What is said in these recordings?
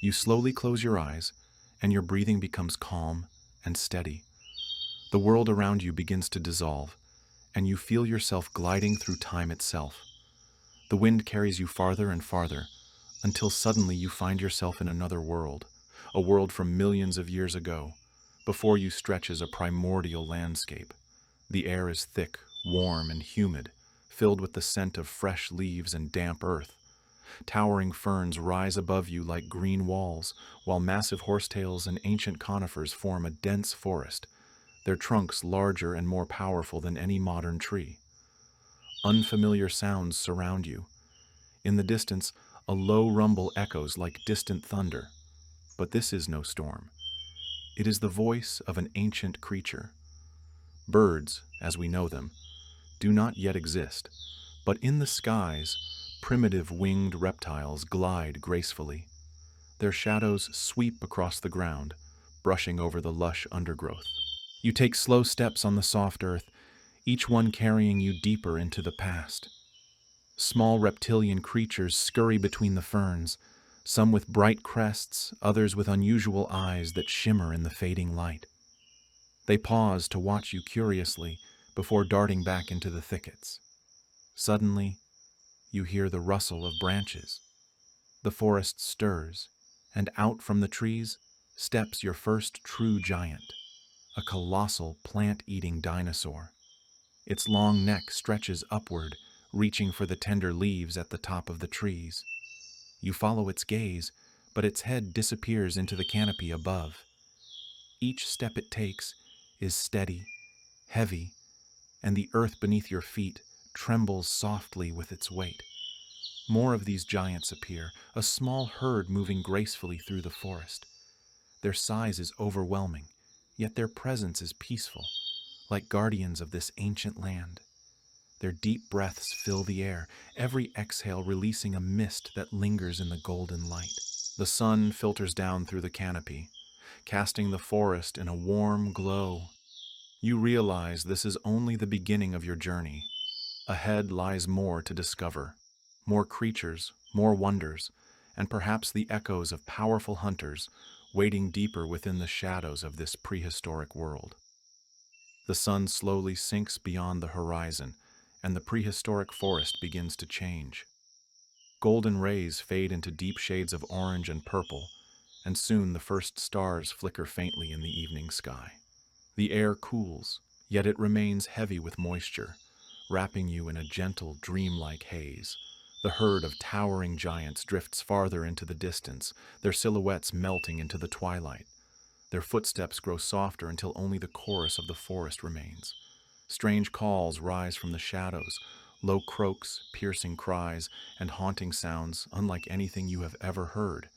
You slowly close your eyes, and your breathing becomes calm and steady. The world around you begins to dissolve, and you feel yourself gliding through time itself. The wind carries you farther and farther, until suddenly you find yourself in another world, a world from millions of years ago. Before you stretches a primordial landscape. The air is thick, warm, and humid, filled with the scent of fresh leaves and damp earth. Towering ferns rise above you like green walls, while massive horsetails and ancient conifers form a dense forest, their trunks larger and more powerful than any modern tree. Unfamiliar sounds surround you. In the distance, a low rumble echoes like distant thunder. But this is no storm. It is the voice of an ancient creature. Birds, as we know them, do not yet exist, but in the skies, primitive winged reptiles glide gracefully. Their shadows sweep across the ground, brushing over the lush undergrowth. You take slow steps on the soft earth, each one carrying you deeper into the past. Small reptilian creatures scurry between the ferns, some with bright crests, others with unusual eyes that shimmer in the fading light. They pause to watch you curiously before darting back into the thickets. Suddenly, you hear the rustle of branches. The forest stirs, and out from the trees steps your first true giant, a colossal plant-eating dinosaur. Its long neck stretches upward, reaching for the tender leaves at the top of the trees. You follow its gaze, but its head disappears into the canopy above. Each step it takes is steady, heavy, and the earth beneath your feet trembles softly with its weight. More of these giants appear, a small herd moving gracefully through the forest. Their size is overwhelming, yet their presence is peaceful, like guardians of this ancient land. Their deep breaths fill the air, every exhale releasing a mist that lingers in the golden light. The sun filters down through the canopy, casting the forest in a warm glow. You realize this is only the beginning of your journey. Ahead lies more to discover, more creatures, more wonders, and perhaps the echoes of powerful hunters waiting deeper within the shadows of this prehistoric world. The sun slowly sinks beyond the horizon, and the prehistoric forest begins to change. Golden rays fade into deep shades of orange and purple, and soon the first stars flicker faintly in the evening sky. The air cools, yet it remains heavy with moisture, wrapping you in a gentle, dreamlike haze. The herd of towering giants drifts farther into the distance, their silhouettes melting into the twilight. Their footsteps grow softer until only the chorus of the forest remains. Strange calls rise from the shadows, low croaks, piercing cries, and haunting sounds unlike anything you have ever heard.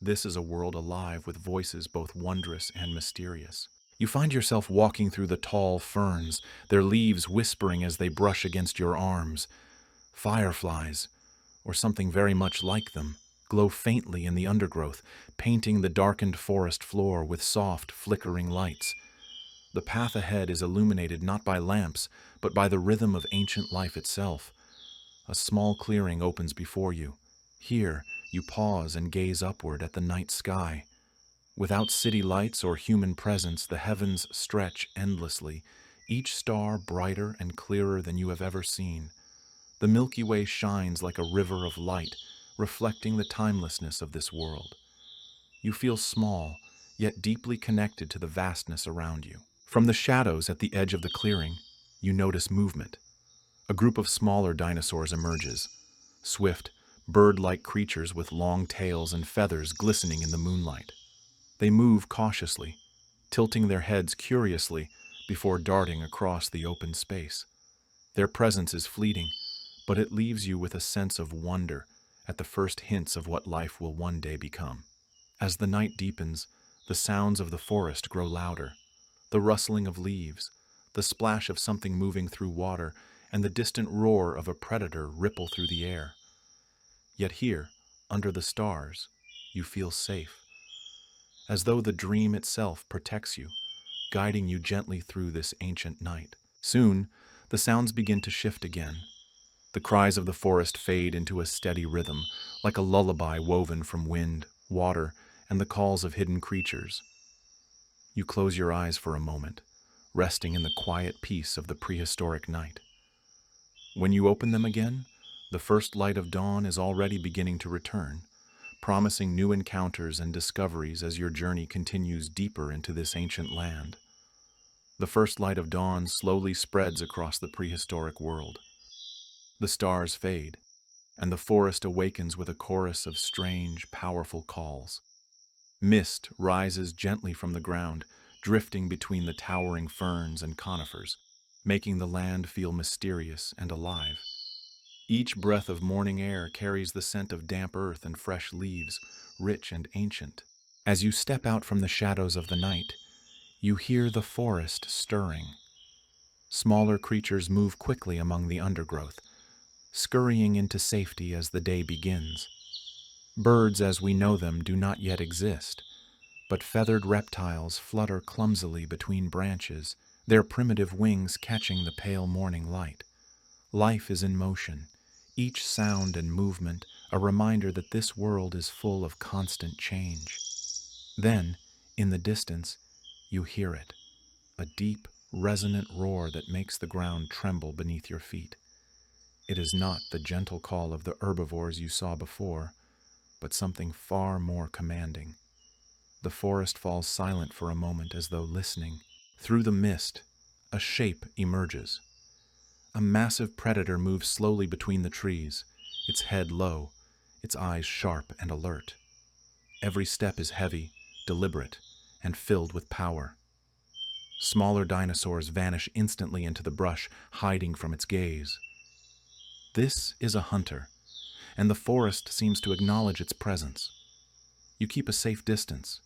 This is a world alive with voices both wondrous and mysterious. You find yourself walking through the tall ferns, their leaves whispering as they brush against your arms. Fireflies, or something very much like them, glow faintly in the undergrowth, painting the darkened forest floor with soft, flickering lights. The path ahead is illuminated not by lamps, but by the rhythm of ancient life itself. A small clearing opens before you. Here, you pause and gaze upward at the night sky. Without city lights or human presence, the heavens stretch endlessly, each star brighter and clearer than you have ever seen. The Milky Way shines like a river of light, reflecting the timelessness of this world. You feel small, yet deeply connected to the vastness around you. From the shadows at the edge of the clearing, you notice movement. A group of smaller dinosaurs emerges, swift, bird-like creatures with long tails and feathers glistening in the moonlight. They move cautiously, tilting their heads curiously before darting across the open space. Their presence is fleeting, but it leaves you with a sense of wonder at the first hints of what life will one day become. As the night deepens, the sounds of the forest grow louder. The rustling of leaves, the splash of something moving through water, and the distant roar of a predator ripple through the air. Yet here, under the stars, you feel safe, as though the dream itself protects you, guiding you gently through this ancient night. Soon, the sounds begin to shift again. The cries of the forest fade into a steady rhythm, like a lullaby woven from wind, water, and the calls of hidden creatures. You close your eyes for a moment, resting in the quiet peace of the prehistoric night. When you open them again, the first light of dawn is already beginning to return, promising new encounters and discoveries as your journey continues deeper into this ancient land. The first light of dawn slowly spreads across the prehistoric world. The stars fade, and the forest awakens with a chorus of strange, powerful calls. Mist rises gently from the ground, drifting between the towering ferns and conifers, making the land feel mysterious and alive. Each breath of morning air carries the scent of damp earth and fresh leaves, rich and ancient. As you step out from the shadows of the night, you hear the forest stirring. Smaller creatures move quickly among the undergrowth, scurrying into safety as the day begins. Birds as we know them do not yet exist, but feathered reptiles flutter clumsily between branches, their primitive wings catching the pale morning light. Life is in motion, each sound and movement a reminder that this world is full of constant change. Then, in the distance, you hear it, a deep, resonant roar that makes the ground tremble beneath your feet. It is not the gentle call of the herbivores you saw before, but something far more commanding. The forest falls silent for a moment as though listening. Through the mist, a shape emerges. A massive predator moves slowly between the trees, its head low, its eyes sharp and alert. Every step is heavy, deliberate, and filled with power. Smaller dinosaurs vanish instantly into the brush, hiding from its gaze. This is a hunter, and the forest seems to acknowledge its presence. You keep a safe distance,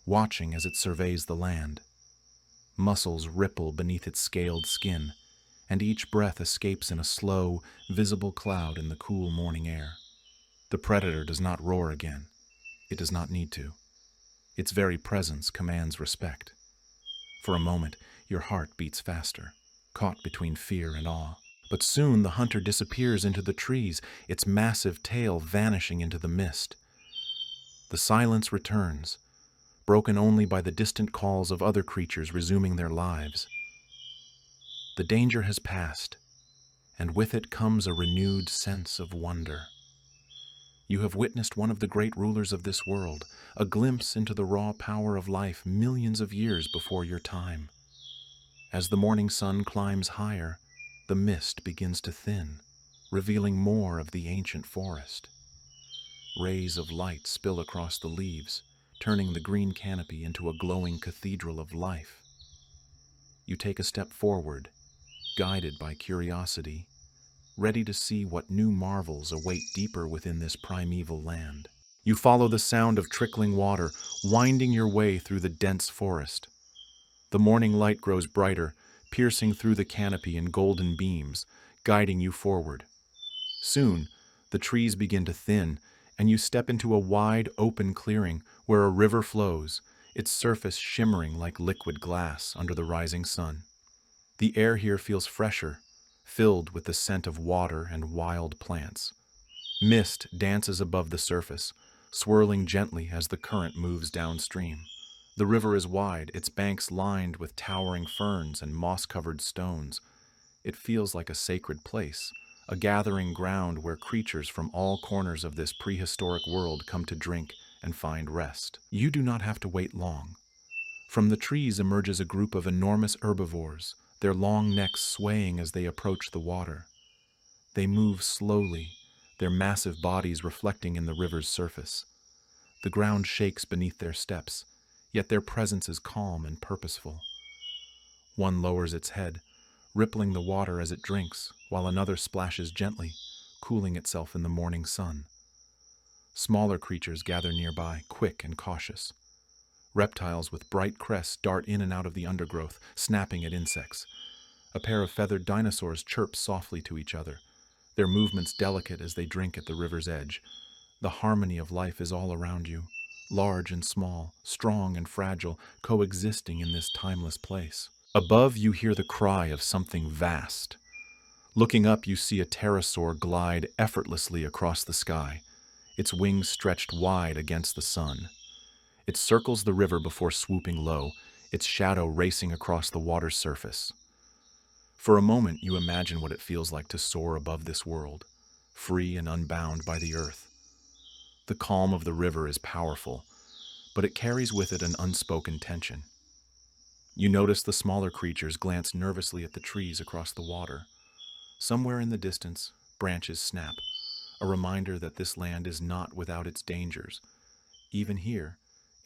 watching as it surveys the land. Muscles ripple beneath its scaled skin, and each breath escapes in a slow, visible cloud in the cool morning air. The predator does not roar again. It does not need to. Its very presence commands respect. For a moment, your heart beats faster, caught between fear and awe. But soon the hunter disappears into the trees, its massive tail vanishing into the mist. The silence returns, broken only by the distant calls of other creatures resuming their lives. The danger has passed, and with it comes a renewed sense of wonder. You have witnessed one of the great rulers of this world, a glimpse into the raw power of life millions of years before your time. As the morning sun climbs higher, the mist begins to thin, revealing more of the ancient forest. Rays of light spill across the leaves, turning the green canopy into a glowing cathedral of life. You take a step forward, guided by curiosity, ready to see what new marvels await deeper within this primeval land. You follow the sound of trickling water, winding your way through the dense forest. The morning light grows brighter, piercing through the canopy in golden beams, guiding you forward. Soon, the trees begin to thin, and you step into a wide, open clearing where a river flows, its surface shimmering like liquid glass under the rising sun. The air here feels fresher, filled with the scent of water and wild plants. Mist dances above the surface, swirling gently as the current moves downstream. The river is wide, its banks lined with towering ferns and moss-covered stones. It feels like a sacred place, a gathering ground where creatures from all corners of this prehistoric world come to drink and find rest. You do not have to wait long. From the trees emerges a group of enormous herbivores, their long necks swaying as they approach the water. They move slowly, their massive bodies reflecting in the river's surface. The ground shakes beneath their steps, yet their presence is calm and purposeful. One lowers its head, rippling the water as it drinks, while another splashes gently, cooling itself in the morning sun. Smaller creatures gather nearby, quick and cautious. Reptiles with bright crests dart in and out of the undergrowth, snapping at insects. A pair of feathered dinosaurs chirp softly to each other, their movements delicate as they drink at the river's edge. The harmony of life is all around you, large and small, strong and fragile, coexisting in this timeless place. Above, you hear the cry of something vast. Looking up, you see a pterosaur glide effortlessly across the sky, its wings stretched wide against the sun. It circles the river before swooping low, its shadow racing across the water's surface. For a moment, you imagine what it feels like to soar above this world, free and unbound by the earth. The calm of the river is powerful, but it carries with it an unspoken tension. You notice the smaller creatures glance nervously at the trees across the water. Somewhere in the distance, branches snap, a reminder that this land is not without its dangers. Even here,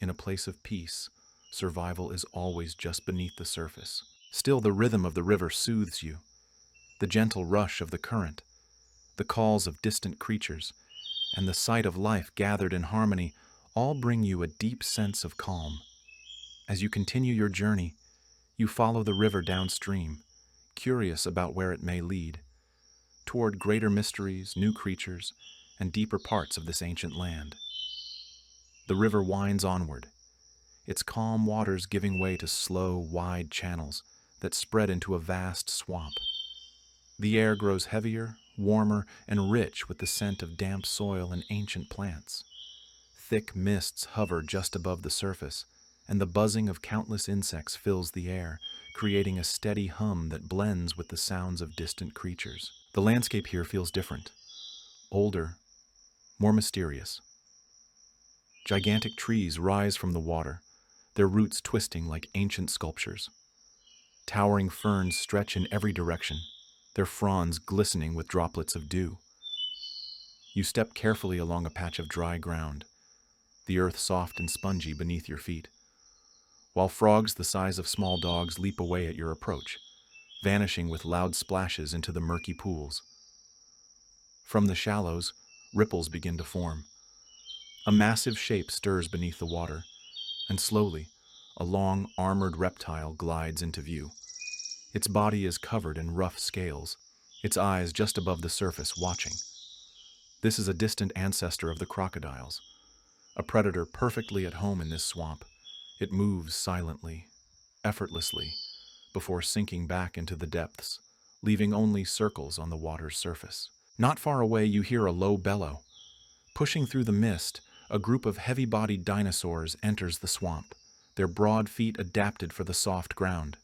in a place of peace, survival is always just beneath the surface. Still, the rhythm of the river soothes you. The gentle rush of the current, the calls of distant creatures, and the sight of life gathered in harmony all bring you a deep sense of calm. As you continue your journey, you follow the river downstream, curious about where it may lead, toward greater mysteries, new creatures, and deeper parts of this ancient land. The river winds onward, its calm waters giving way to slow, wide channels that spread into a vast swamp. The air grows heavier, warmer, and rich with the scent of damp soil and ancient plants. Thick mists hover just above the surface, and the buzzing of countless insects fills the air, creating a steady hum that blends with the sounds of distant creatures. The landscape here feels different, older, more mysterious. Gigantic trees rise from the water, their roots twisting like ancient sculptures. Towering ferns stretch in every direction, their fronds glistening with droplets of dew. You step carefully along a patch of dry ground, the earth soft and spongy beneath your feet, while frogs the size of small dogs leap away at your approach, vanishing with loud splashes into the murky pools. From the shallows, ripples begin to form. A massive shape stirs beneath the water, and slowly, a long, armored reptile glides into view. Its body is covered in rough scales, its eyes just above the surface watching. This is a distant ancestor of the crocodiles, a predator perfectly at home in this swamp. It moves silently, effortlessly, before sinking back into the depths, leaving only circles on the water's surface. Not far away, you hear a low bellow. Pushing through the mist, a group of heavy-bodied dinosaurs enters the swamp, their broad feet adapted for the soft ground.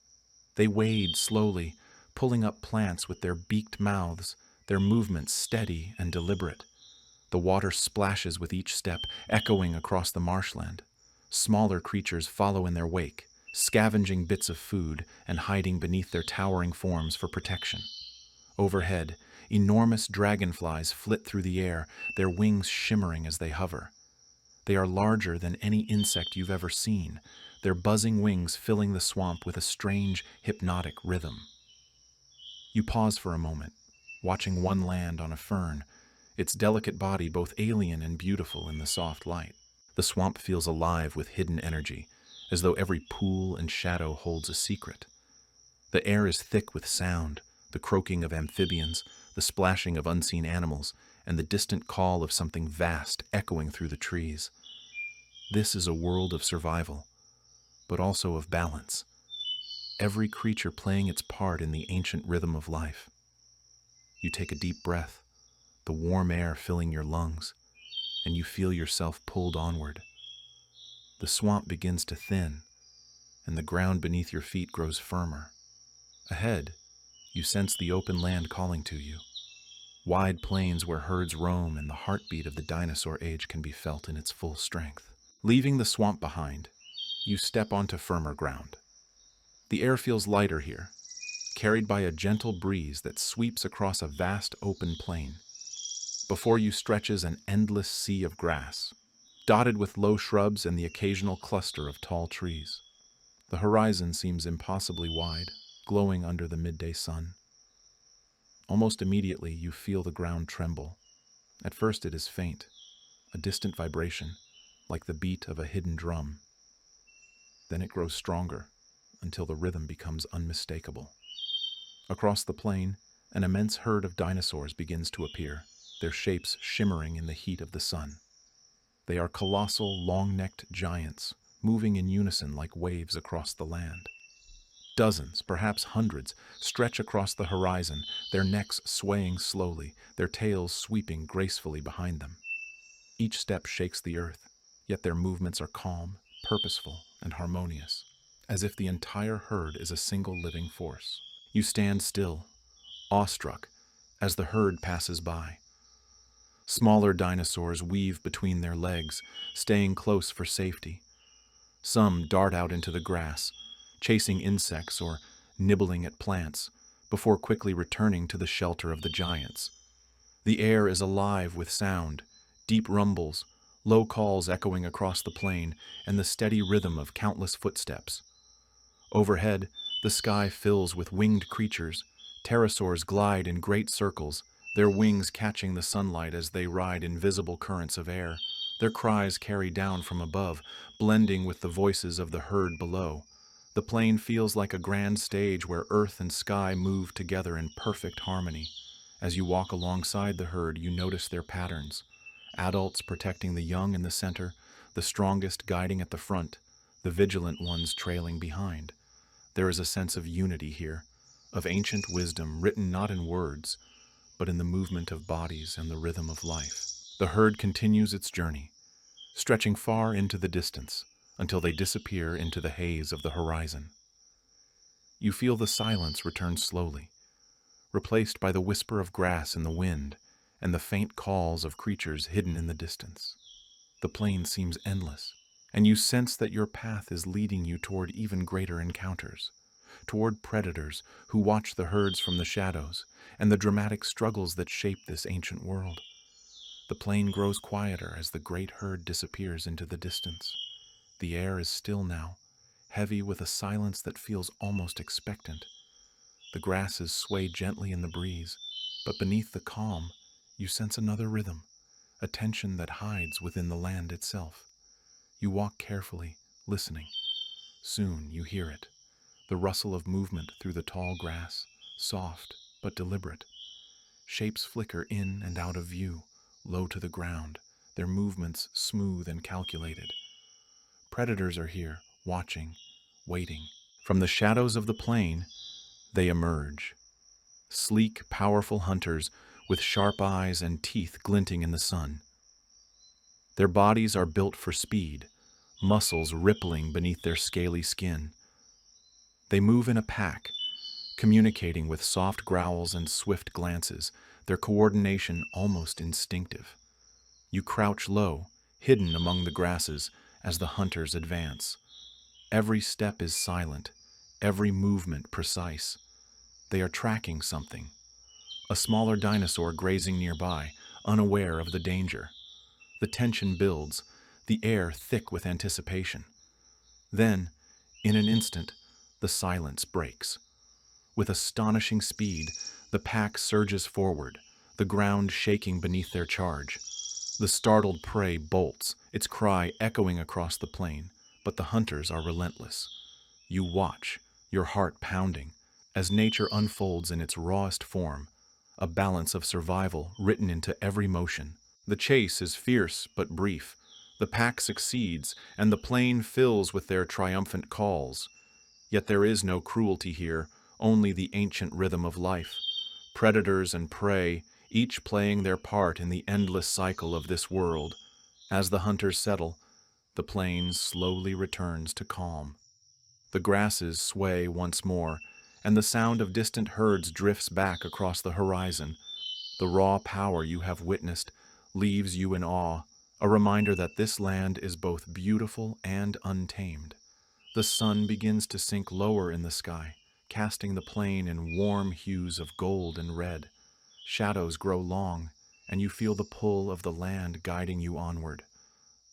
They wade slowly, pulling up plants with their beaked mouths, their movements steady and deliberate. The water splashes with each step, echoing across the marshland. Smaller creatures follow in their wake, scavenging bits of food and hiding beneath their towering forms for protection. Overhead, enormous dragonflies flit through the air, their wings shimmering as they hover. They are larger than any insect you've ever seen, their buzzing wings filling the swamp with a strange, hypnotic rhythm. You pause for a moment, watching one land on a fern, its delicate body both alien and beautiful in the soft light. The swamp feels alive with hidden energy, as though every pool and shadow holds a secret. The air is thick with sound, the croaking of amphibians, the splashing of unseen animals, and the distant call of something vast echoing through the trees. This is a world of survival, but also of balance, every creature playing its part in the ancient rhythm of life. You take a deep breath, the warm air filling your lungs, and you feel yourself pulled onward. The swamp begins to thin, and the ground beneath your feet grows firmer. Ahead, you sense the open land calling to you. Wide plains where herds roam and the heartbeat of the dinosaur age can be felt in its full strength. Leaving the swamp behind, you step onto firmer ground. The air feels lighter here, carried by a gentle breeze that sweeps across a vast open plain. Before you stretches an endless sea of grass, dotted with low shrubs and the occasional cluster of tall trees. The horizon seems impossibly wide, glowing under the midday sun. Almost immediately, you feel the ground tremble. At first it is faint, a distant vibration, like the beat of a hidden drum. Then it grows stronger, until the rhythm becomes unmistakable. Across the plain, an immense herd of dinosaurs begins to appear, their shapes shimmering in the heat of the sun. They are colossal, long-necked giants, moving in unison like waves across the land. Dozens, perhaps hundreds, stretch across the horizon, their necks swaying slowly, their tails sweeping gracefully behind them. Each step shakes the earth, yet their movements are calm, purposeful and harmonious, as if the entire herd is a single living force. You stand still, awestruck, as the herd passes by. Smaller dinosaurs weave between their legs, staying close for safety. Some dart out into the grass, chasing insects or nibbling at plants, before quickly returning to the shelter of the giants. The air is alive with sound, deep rumbles, low calls echoing across the plain, and the steady rhythm of countless footsteps. Overhead, the sky fills with winged creatures. Pterosaurs glide in great circles, their wings catching the sunlight as they ride invisible currents of air. Their cries carry down from above, blending with the voices of the herd below. The plain feels like a grand stage where earth and sky move together in perfect harmony. As you walk alongside the herd, you notice their patterns. Adults protecting the young in the center, the strongest guiding at the front, the vigilant ones trailing behind. There is a sense of unity here, of ancient wisdom written not in words, but in the movement of bodies and the rhythm of life. The herd continues its journey, stretching far into the distance until they disappear into the haze of the horizon. You feel the silence return slowly, replaced by the whisper of grass in the wind and the faint calls of creatures hidden in the distance. The plain seems endless, and you sense that your path is leading you toward even greater encounters, toward predators who watch the herds from the shadows, and the dramatic struggles that shape this ancient world. The plain grows quieter as the great herd disappears into the distance. The air is still now, heavy with a silence that feels almost expectant. The grasses sway gently in the breeze, but beneath the calm, you sense another rhythm, a tension that hides within the land itself. You walk carefully, listening. Soon you hear it, the rustle of movement through the tall grass, soft but deliberate. Shapes flicker in and out of view, low to the ground, their movements smooth and calculated. Predators are here, watching, waiting. From the shadows of the plain, they emerge. Sleek, powerful hunters with sharp eyes and teeth glinting in the sun. Their bodies are built for speed, muscles rippling beneath their scaly skin. They move in a pack, communicating with soft growls and swift glances, their coordination almost instinctive. You crouch low, hidden among the grasses, as the hunters advance. Every step is silent, every movement precise. They are tracking something. A smaller dinosaur grazing nearby, unaware of the danger. The tension builds, the air thick with anticipation. Then, in an instant, the silence breaks. With astonishing speed, the pack surges forward, the ground shaking beneath their charge. The startled prey bolts, its cry echoing across the plain, but the hunters are relentless. You watch, your heart pounding, as nature unfolds in its rawest form, a balance of survival written into every motion. The chase is fierce but brief. The pack succeeds, and the plain fills with their triumphant calls. Yet there is no cruelty here, only the ancient rhythm of life. Predators and prey, each playing their part in the endless cycle of this world. As the hunters settle, the plain slowly returns to calm. The grasses sway once more, and the sound of distant herds drifts back across the horizon. The raw power you have witnessed leaves you in awe, a reminder that this land is both beautiful and untamed. The sun begins to sink lower in the sky, casting the plain in warm hues of gold and red. Shadows grow long, and you feel the pull of the land guiding you onward.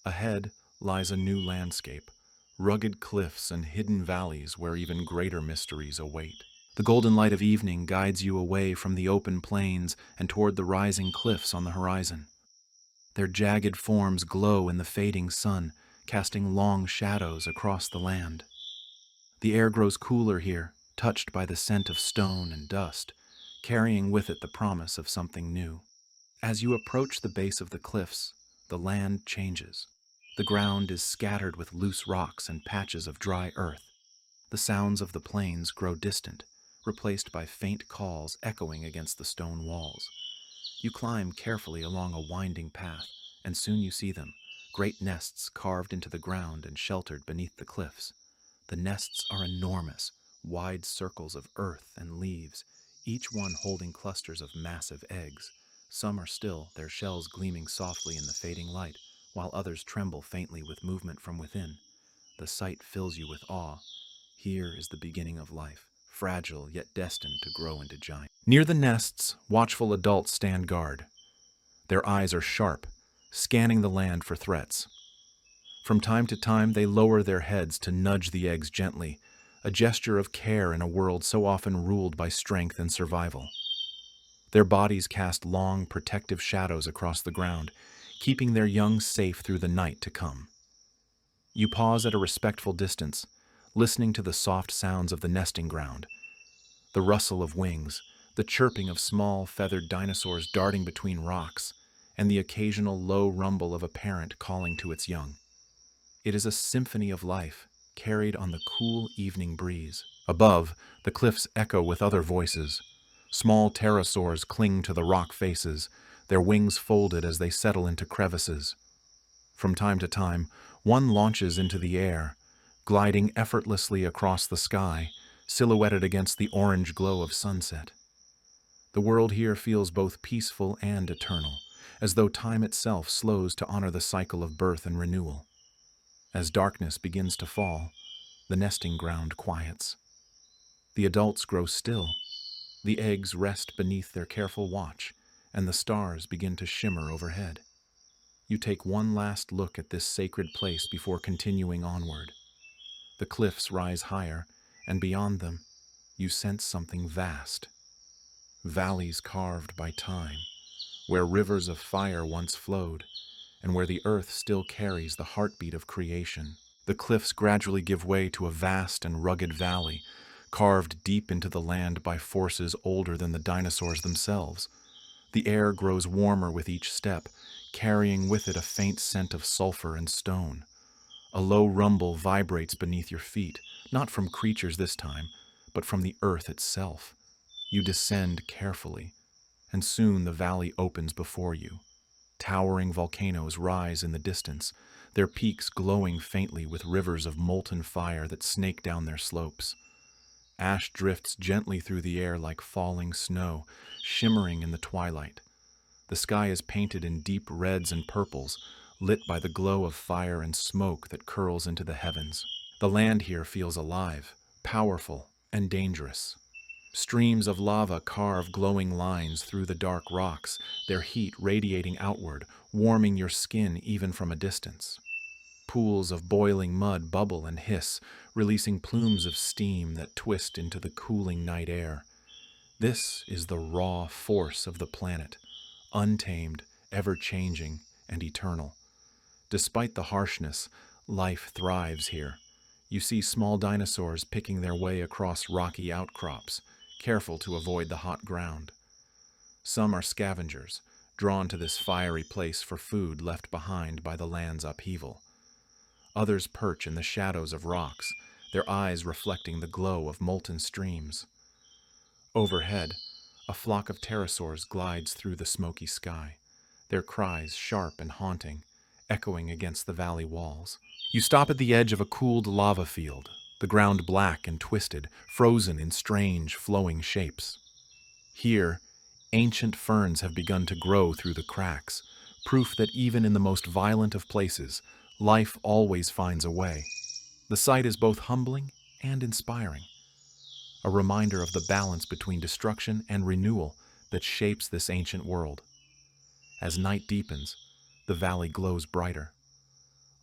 Ahead lies a new landscape, rugged cliffs and hidden valleys where even greater mysteries await. The golden light of evening guides you away from the open plains and toward the rising cliffs on the horizon. Their jagged forms glow in the fading sun, casting long shadows across the land. The air grows cooler here, touched by the scent of stone and dust, carrying with it the promise of something new. As you approach the base of the cliffs, the land changes. The ground is scattered with loose rocks and patches of dry earth. The sounds of the plains grow distant, replaced by faint calls echoing against the stone walls. You climb carefully along a winding path, and soon you see them, great nests carved into the ground and sheltered beneath the cliffs. The nests are enormous, wide circles of earth and leaves, each one holding clusters of massive eggs. Some are still, their shells gleaming softly in the fading light, while others tremble faintly with movement from within. The sight fills you with awe. Here is the beginning of life, fragile yet destined to grow into giant. Near the nests, watchful adults stand guard. Their eyes are sharp, scanning the land for threats. From time to time, they lower their heads to nudge the eggs gently, a gesture of care in a world so often ruled by strength and survival. Their bodies cast long, protective shadows across the ground, keeping their young safe through the night to come. You pause at a respectful distance, listening to the soft sounds of the nesting ground, the rustle of wings, the chirping of small, feathered dinosaurs darting between rocks, and the occasional low rumble of a parent calling to its young. It is a symphony of life, carried on the cool evening breeze. Above, the cliffs echo with other voices. Small pterosaurs cling to the rock faces, their wings folded as they settle into crevices. From time to time, one launches into the air, gliding effortlessly across the sky, silhouetted against the orange glow of sunset. The world here feels both peaceful and eternal, as though time itself slows to honor the cycle of birth and renewal. As darkness begins to fall, the nesting ground quiets. The adults grow still, the eggs rest beneath their careful watch, and the stars begin to shimmer overhead. You take one last look at this sacred place before continuing onward. The cliffs rise higher, and beyond them, you sense something vast. Valleys carved by time, where rivers of fire once flowed, and where the earth still carries the heartbeat of creation. The cliffs gradually give way to a vast and rugged valley, carved deep into the land by forces older than the dinosaurs themselves. The air grows warmer with each step, carrying with it a faint scent of sulfur and stone. A low rumble vibrates beneath your feet, not from creatures this time, but from the earth itself. You descend carefully, and soon the valley opens before you. Towering volcanoes rise in the distance, their peaks glowing faintly with rivers of molten fire that snake down their slopes. Ash drifts gently through the air like falling snow, shimmering in the twilight. The sky is painted in deep reds and purples, lit by the glow of fire and smoke that curls into the heavens. The land here feels alive, powerful, and dangerous. Streams of lava carve glowing lines through the dark rocks, their heat radiating outward, warming your skin even from a distance. Pools of boiling mud bubble and hiss, releasing plumes of steam that twist into the cooling night air. This is the raw force of the planet, untamed, ever-changing, and eternal. Despite the harshness, life thrives here. You see small dinosaurs picking their way across rocky outcrops, careful to avoid the hot ground. Some are scavengers, drawn to this fiery place for food left behind by the land's upheaval. Others perch in the shadows of rocks, their eyes reflecting the glow of molten streams. Overhead, a flock of pterosaurs glides through the smoky sky, their cries sharp and haunting, echoing against the valley walls. You stop at the edge of a cooled lava field, the ground black and twisted, frozen in strange, flowing shapes. Here, ancient ferns have begun to grow through the cracks, proof that even in the most violent of places, life always finds a way. The sight is both humbling and inspiring, a reminder of the balance between destruction and renewal that shapes this ancient world. As night deepens, the valley glows brighter.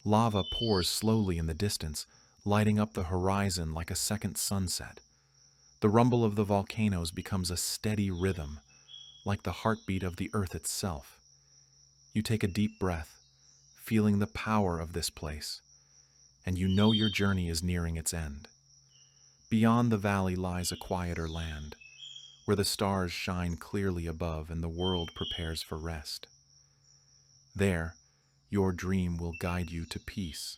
Lava pours slowly in the distance, lighting up the horizon like a second sunset. The rumble of the volcanoes becomes a steady rhythm, like the heartbeat of the earth itself. You take a deep breath, feeling the power of this place, and you know your journey is nearing its end. Beyond the valley lies a quieter land, where the stars shine clearly above and the world prepares for rest. There, your dream will guide you to peace,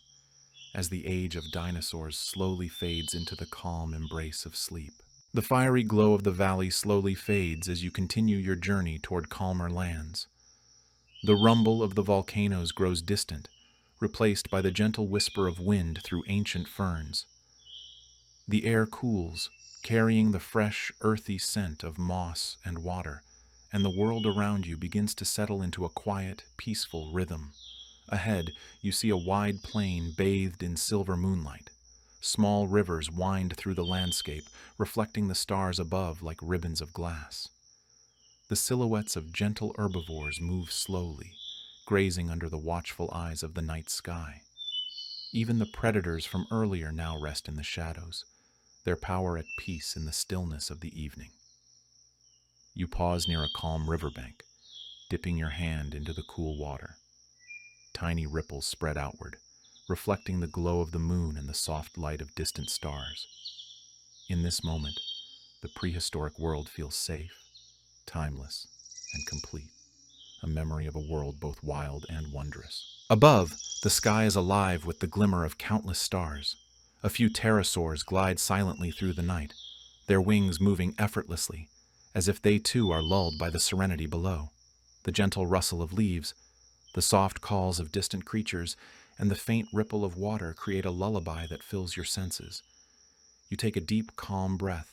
as the age of dinosaurs slowly fades into the calm embrace of sleep. The fiery glow of the valley slowly fades as you continue your journey toward calmer lands. The rumble of the volcanoes grows distant, replaced by the gentle whisper of wind through ancient ferns. The air cools, carrying the fresh, earthy scent of moss and water, and the world around you begins to settle into a quiet, peaceful rhythm. Ahead, you see a wide plain bathed in silver moonlight. Small rivers wind through the landscape, reflecting the stars above like ribbons of glass. The silhouettes of gentle herbivores move slowly, grazing under the watchful eyes of the night sky. Even the predators from earlier now rest in the shadows, their power at peace in the stillness of the evening. You pause near a calm riverbank, dipping your hand into the cool water. Tiny ripples spread outward, reflecting the glow of the moon and the soft light of distant stars. In this moment, the prehistoric world feels safe, timeless, and complete, a memory of a world both wild and wondrous. Above, the sky is alive with the glimmer of countless stars. A few pterosaurs glide silently through the night, their wings moving effortlessly, as if they too are lulled by the serenity below. The gentle rustle of leaves, the soft calls of distant creatures, and the faint ripple of water create a lullaby that fills your senses. You take a deep, calm breath,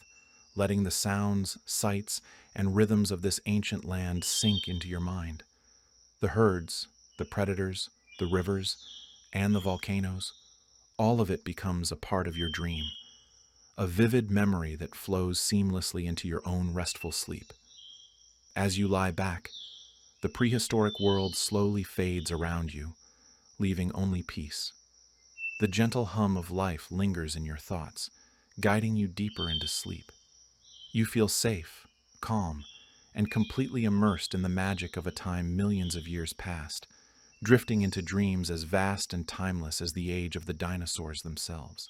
letting the sounds, sights, and rhythms of this ancient land sink into your mind. The herds, the predators, the rivers, and the volcanoes, all of it becomes a part of your dream, a vivid memory that flows seamlessly into your own restful sleep. As you lie back, the prehistoric world slowly fades around you, leaving only peace. The gentle hum of life lingers in your thoughts, guiding you deeper into sleep. You feel safe, calm, and completely immersed in the magic of a time millions of years past, drifting into dreams as vast and timeless as the age of the dinosaurs themselves.